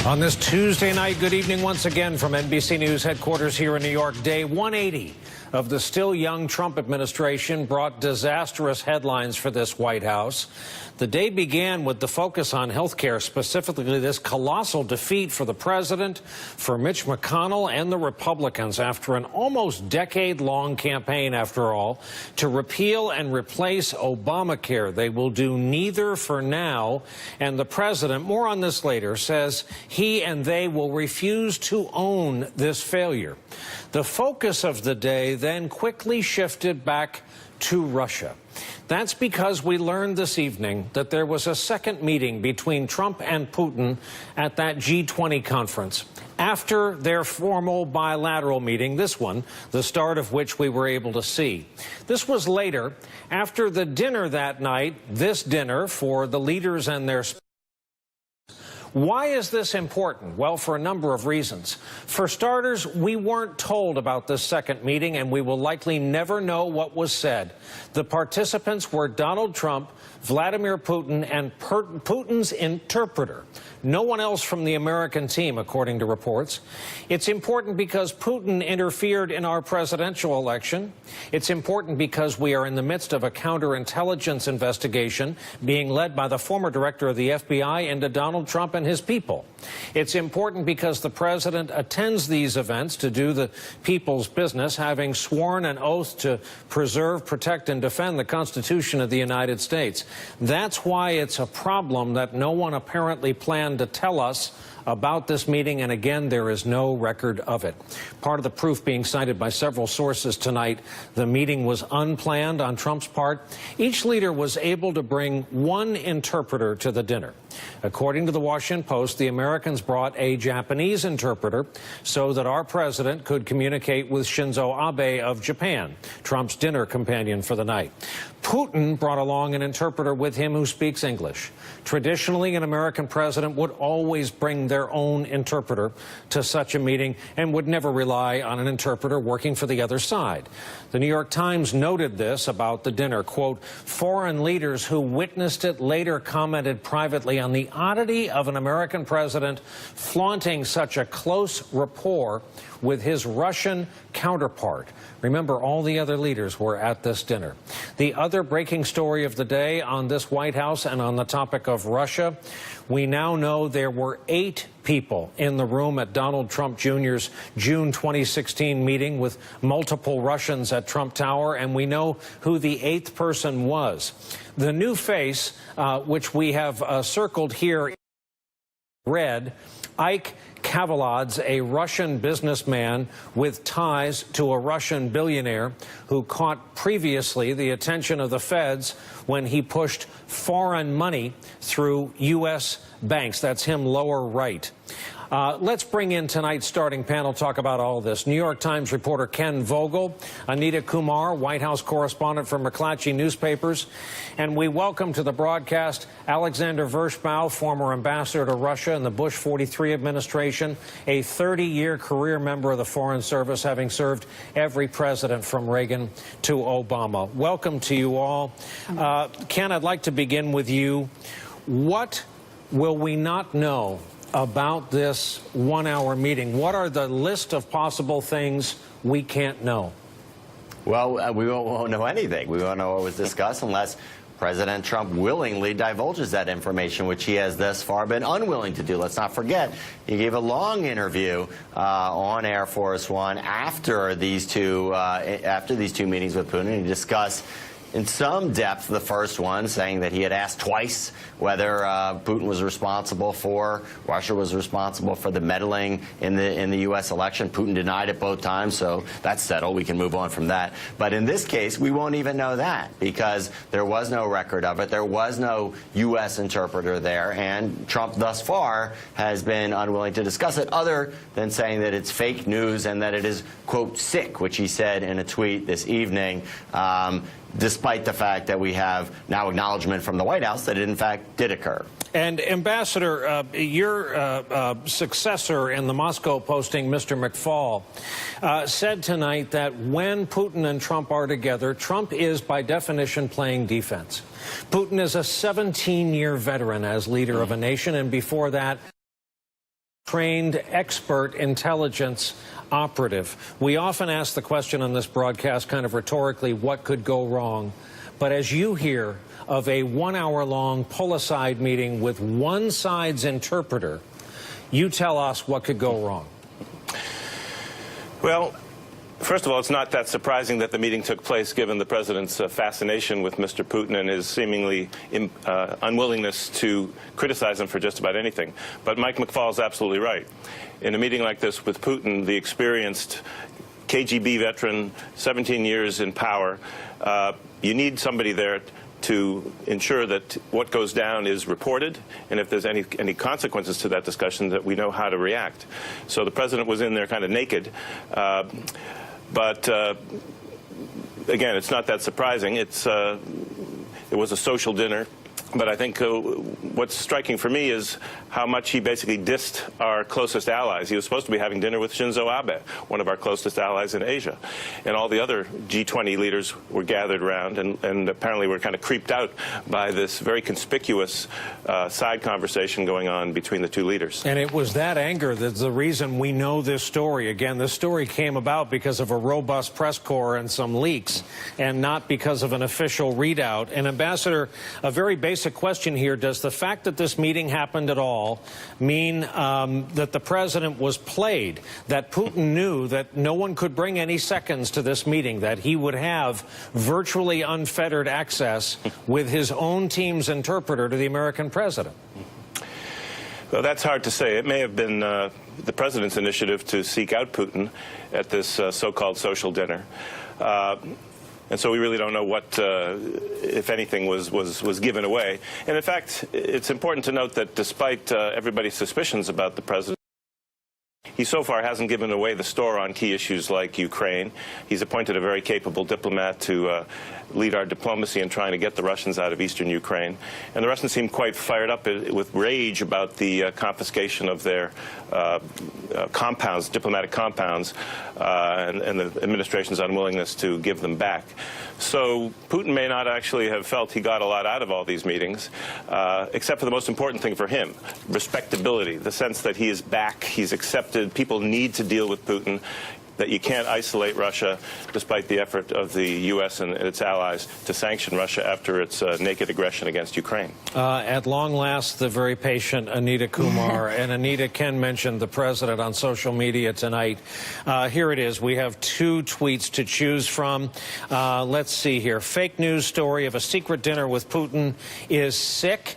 On this Tuesday night, good evening once again from NBC News headquarters here in New York. Day 180 of the still young Trump administration brought disastrous headlines for this White House. The day began with the focus on health care, specifically this colossal defeat for the president, for Mitch McConnell and the Republicans after an almost decade-long campaign, after all, to repeal and replace Obamacare. They will do neither for now, and the president, more on this later, says he and they will refuse to own this failure. The focus of the day then quickly shifted back to Russia. That's because we learned this evening that there was a second meeting between Trump and Putin at that G20 conference. After their formal bilateral meeting, this one, the start of which we were able to see. This was later, after the dinner that night, this dinner for the leaders and their speakers. Why is this important? Well, for a number of reasons. For starters, we weren't told about this second meeting, and we will likely never know what was said. The participants were Donald Trump, Vladimir Putin, and Putin's interpreter. No one else from the American team, according to reports. It's important because Putin interfered in our presidential election. It's important because we are in the midst of a counterintelligence investigation being led by the former director of the FBI into Donald Trump and his people. It's important because the president attends these events to do the people's business, having sworn an oath to preserve, protect, and defend the Constitution of the United States. That's why it's a problem that no one apparently planned to tell us about this meeting, and again, there is no record of it. Part of the proof being cited by several sources tonight, the meeting was unplanned on Trump's part. Each leader was able to bring one interpreter to the dinner. According to the Washington Post, the Americans brought a Japanese interpreter so that our president could communicate with Shinzo Abe of Japan, Trump's dinner companion for the night. Putin brought along an interpreter with him who speaks English. Traditionally, an American president would always bring their own interpreter to such a meeting and would never rely on an interpreter working for the other side. The New York Times noted this about the dinner. Quote, foreign leaders who witnessed it later commented privately on the oddity of an American president flaunting such a close rapport with his Russian counterpart. Remember, all the other leaders were at this dinner. The other breaking story of the day on this White House and on the topic of Russia, we now know there were 8 people in the room at Donald Trump Jr.'s June 2016 meeting with multiple Russians at Trump Tower, and we know who the 8th person was. The new face, which we have circled here in red, Ike Kavaladze, a Russian businessman with ties to a Russian billionaire who caught previously the attention of the feds when he pushed foreign money through U.S. banks. That's him lower right. Let's bring in tonight's starting panel, talk about all this. New York Times reporter Ken Vogel, Anita Kumar, White House correspondent for McClatchy Newspapers, and we welcome to the broadcast Alexander Vershbow, former ambassador to Russia in the Bush 43 administration, a 30-year career member of the Foreign Service, having served every president from Reagan to Obama. Welcome to you all. Ken, I'd like to begin with you. What will we not know about this one-hour meeting? What are the list of possible things we can't know? Well, we won't know anything. We won't know what was discussed unless President Trump willingly divulges that information, which he has thus far been unwilling to do. Let's not forget, he gave a long interview on Air Force One after these two meetings with Putin. He discussed in some depth the first one, saying that he had asked twice whether Putin was responsible for, Russia was responsible for the meddling in the U.S. election. Putin denied it both times, so that's settled. We can move on from that. But in this case, we won't even know that because there was no record of it. There was no U.S. interpreter there, and Trump thus far has been unwilling to discuss it, other than saying that it's fake news and that it is, quote, sick, which he said in a tweet this evening. Despite the fact that we have now acknowledgement from the White House that it, in fact, did occur. And, Ambassador, your successor in the Moscow posting, Mr. McFaul, said tonight that when Putin and Trump are together, Trump is, by definition, playing defense. Putin is a 17-year veteran as leader of a nation, and before that, trained expert intelligence operative. We often ask the question on this broadcast kind of rhetorically, what could go wrong? But as you hear of a 1 hour long pull-aside meeting with one side's interpreter, you tell us what could go wrong. Well, first of all, it's not that surprising that the meeting took place given the president's fascination with Mr. Putin and his seemingly unwillingness to criticize him for just about anything. But Mike McFaul is absolutely right. In a meeting like this with Putin, the experienced KGB veteran, 17 years in power, you need somebody there to ensure that what goes down is reported, and if there's any consequences to that discussion, that we know how to react. So the president was in there kind of naked. But again, it's not that surprising. It was a social dinner. But I think what's striking for me is how much he basically dissed our closest allies. He was supposed to be having dinner with Shinzo Abe, one of our closest allies in Asia. And all the other G20 leaders were gathered around and apparently were kind of creeped out by this very conspicuous side conversation going on between the two leaders. And it was that anger that's the reason we know this story. Again, this story came about because of a robust press corps and some leaks, and not because of an official readout. And Ambassador, a very basic question here: does the fact that this meeting happened at all mean that the president was played, that Putin knew that no one could bring any seconds to this meeting, that he would have virtually unfettered access with his own team's interpreter to the American president? Well, that's hard to say. It may have been the president's initiative to seek out Putin at this so-called social dinner. And so we really don't know what, if anything, was given away. And in fact, it's important to note that despite everybody's suspicions about the president, he so far hasn't given away the store on key issues like Ukraine. He's appointed a very capable diplomat to lead our diplomacy in trying to get the Russians out of eastern Ukraine. And the Russians seem quite fired up with rage about the confiscation of their compounds, diplomatic compounds, and the administration's unwillingness to give them back. So Putin may not actually have felt he got a lot out of all these meetings, except for the most important thing for him, respectability, the sense that he is back, he's accepted, people need to deal with Putin, that you can't isolate Russia despite the effort of the U.S. and its allies to sanction Russia after its naked aggression against Ukraine. At long last, the very patient Anita Kumar. And Anita, Ken mentioned the president on social media tonight. Here it is. We have two tweets to choose from. Let's see here. Fake news story of a secret dinner with Putin is sick.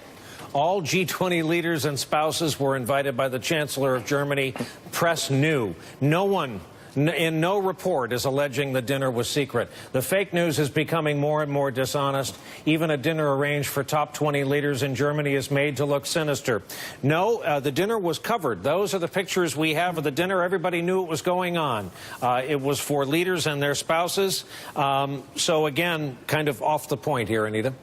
All G20 leaders and spouses were invited by the Chancellor of Germany. Press knew. No one in no report is alleging the dinner was secret. The fake news is becoming more and more dishonest. Even a dinner arranged for top 20 leaders in Germany is made to look sinister. No, the dinner was covered. Those are the pictures we have of the dinner. Everybody knew it was going on. It was for leaders and their spouses. So again, kind of off the point here, Anita.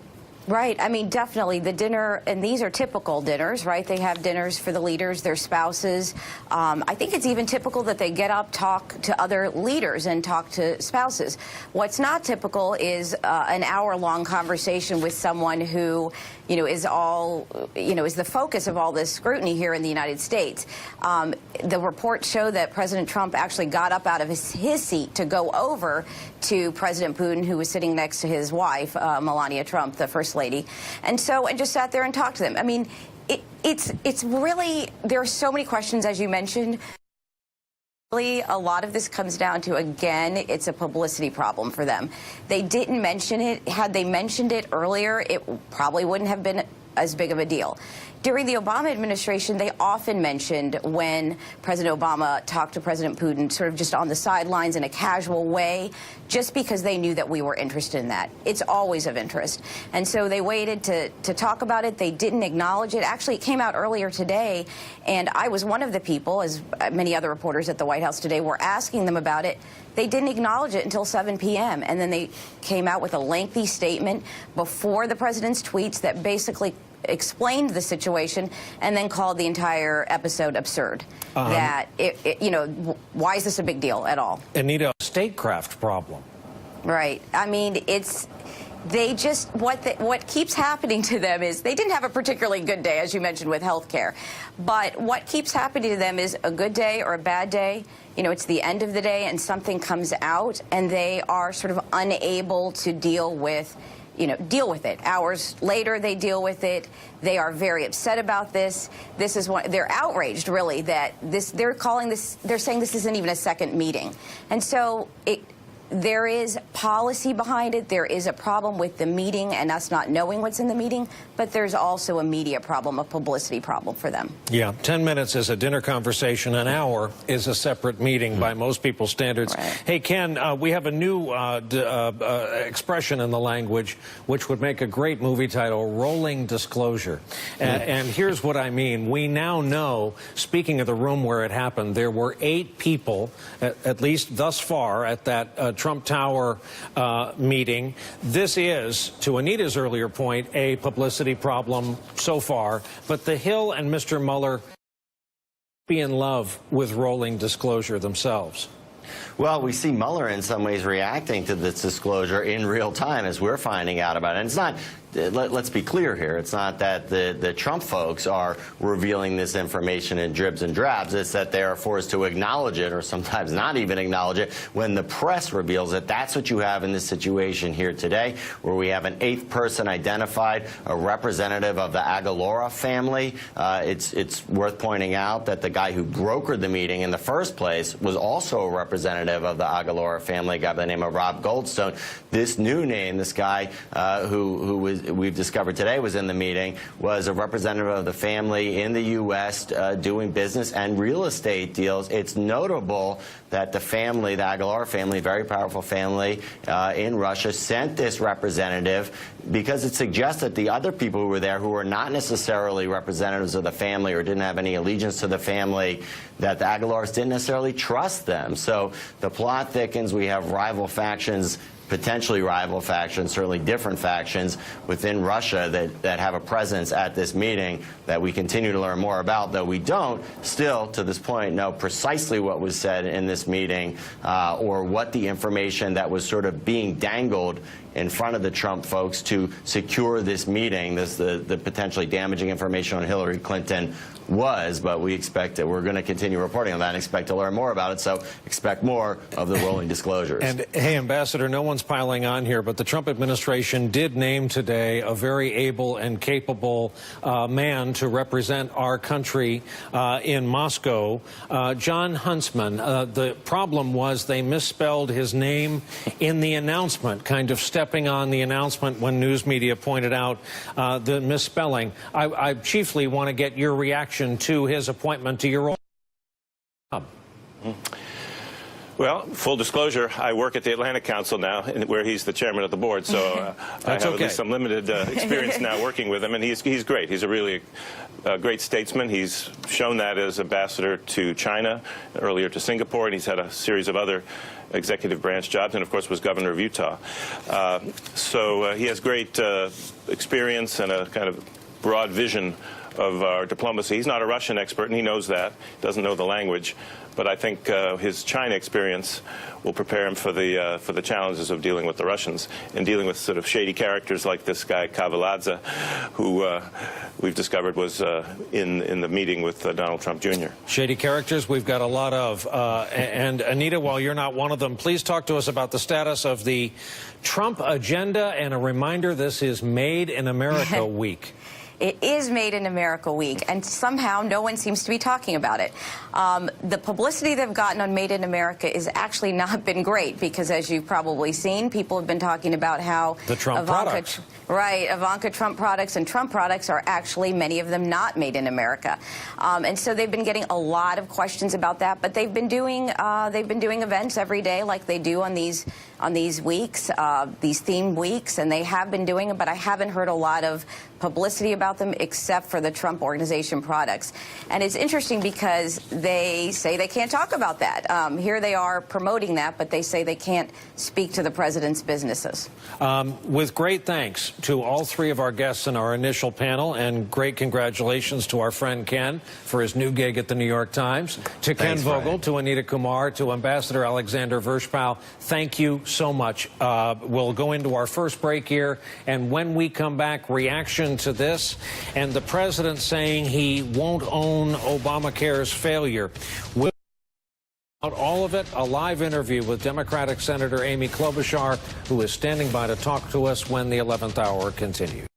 Right. I mean, definitely the dinner, and these are typical dinners, right? They have dinners for the leaders, their spouses. I think it's even typical that they get up, talk to other leaders and talk to spouses. What's not typical is an hour-long conversation with someone who, is the focus of all this scrutiny here in the United States. The reports show that President Trump actually got up out of his seat to go over to President Putin, who was sitting next to his wife, Melania Trump, the First Lady, and just sat there and talked to them. I mean, it's really, there are so many questions, as you mentioned. Really, a lot of this comes down to, again, it's a publicity problem for them. They didn't mention it. Had they mentioned it earlier, it probably wouldn't have been as big of a deal. During the Obama administration, they often mentioned when President Obama talked to President Putin sort of just on the sidelines in a casual way, just because they knew that we were interested in that. It's always of interest. And so they waited to talk about it. They didn't acknowledge it. Actually, it came out earlier today, and I was one of the people, as many other reporters at the White House today were asking them about it. They didn't acknowledge it until 7 p.m., and then they came out with a lengthy statement before the president's tweets that basically explained the situation and then called the entire episode absurd. That, why is this a big deal at all? Anita, statecraft problem. Right. I mean, they just, what keeps happening to them is they didn't have a particularly good day, as you mentioned, with health care. But what keeps happening to them is a good day or a bad day. You know, it's the end of the day and something comes out and they are sort of unable to deal with it. Hours later, they deal with it. They are very upset about this. This is what they're outraged, really, that they're saying this isn't even a second meeting. And so there is policy behind it. There is a problem with the meeting and us not knowing what's in the meeting, but there's also a media problem, a publicity problem for them. Yeah, 10 minutes is a dinner conversation. An hour is a separate meeting by most people's standards. Right. Hey, Ken, we have a new expression in the language which would make a great movie title, rolling disclosure. And here's what I mean. We now know, speaking of the room where it happened, there were 8 people, at least thus far, at that Trump Tower meeting. This is, to Anita's earlier point, a publicity problem so far. But the Hill and Mr. Mueller be in love with rolling disclosure themselves. Well, we see Mueller in some ways reacting to this disclosure in real time as we're finding out about it. And it's not, let's be clear here, it's not that the Trump folks are revealing this information in dribs and drabs. It's that they are forced to acknowledge it, or sometimes not even acknowledge it, when the press reveals it. That's what you have in this situation here today, where we have an 8th person identified, a representative of the Aguilar family. It's worth pointing out that the guy who brokered the meeting in the first place was also a representative of the Aguilar family, a guy by the name of Rob Goldstone. This new name, this guy we've discovered today was in the meeting, was a representative of the family in the U.S. Doing business and real estate deals. It's notable that the family, the Aguilar family, very powerful family in Russia, sent this representative because it suggests that the other people who were there, who were not necessarily representatives of the family or didn't have any allegiance to the family, that the Aguilars didn't necessarily trust them. So the plot thickens. We have rival factions, potentially rival factions, certainly different factions within Russia that have a presence at this meeting that we continue to learn more about, though we don't still, to this point, know precisely what was said in this meeting or what the information that was sort of being dangled in front of the Trump folks to secure this meeting, the potentially damaging information on Hillary Clinton was. But we expect that we're going to continue reporting on that and expect to learn more about it. So expect more of the rolling disclosures. And hey, Ambassador, no one's piling on here, but the Trump administration did name today a very able and capable man to represent our country in Moscow, John Huntsman. The problem was they misspelled his name in the announcement, kind of stepping on the announcement when news media pointed out the misspelling. I chiefly want to get your reaction to his appointment to your job. Well, full disclosure, I work at the Atlantic Council now, where he's the chairman of the board, so I have at least some limited experience now working with him, and he's great. He's a really great statesman. He's shown that as ambassador to China, earlier to Singapore, and he's had a series of other executive branch jobs, and of course was governor of Utah. So he has great experience and a kind of broad vision of our diplomacy. He's not a Russian expert, and he knows that. He doesn't know the language. But I think his China experience will prepare him for the challenges of dealing with the Russians and dealing with sort of shady characters like this guy Kavaladze, who we've discovered was in the meeting with Donald Trump Jr. Shady characters we've got a lot of. And Anita, while you're not one of them, please talk to us about the status of the Trump agenda, and a reminder, this is Made in America Week. It is Made in America Week, and somehow no one seems to be talking about it. The publicity they've gotten on Made in America has actually not been great, because as you've probably seen, people have been talking about how the Trump products. Right, Ivanka Trump products and Trump products are actually, many of them, not made in America. And so they've been getting a lot of questions about that, but they've been doing events every day like they do on these weeks, these themed weeks, and they have been doing it, but I haven't heard a lot of publicity about them except for the Trump Organization products. And it's interesting because they say they can't talk about that. Here they are promoting that, but they say they can't speak to the president's businesses. With great thanks to all 3 of our guests in our initial panel, and great congratulations to our friend Ken for his new gig at the New York Times, to Ken Vogel, to Anita Kumar, to Ambassador Alexander Vershbow. Thank you so much. We'll go into our first break here, and when we come back, reaction to this and the president saying he won't own Obamacare's failure. We'll all of it, a live interview with Democratic Senator Amy Klobuchar, who is standing by to talk to us when the 11th hour continues.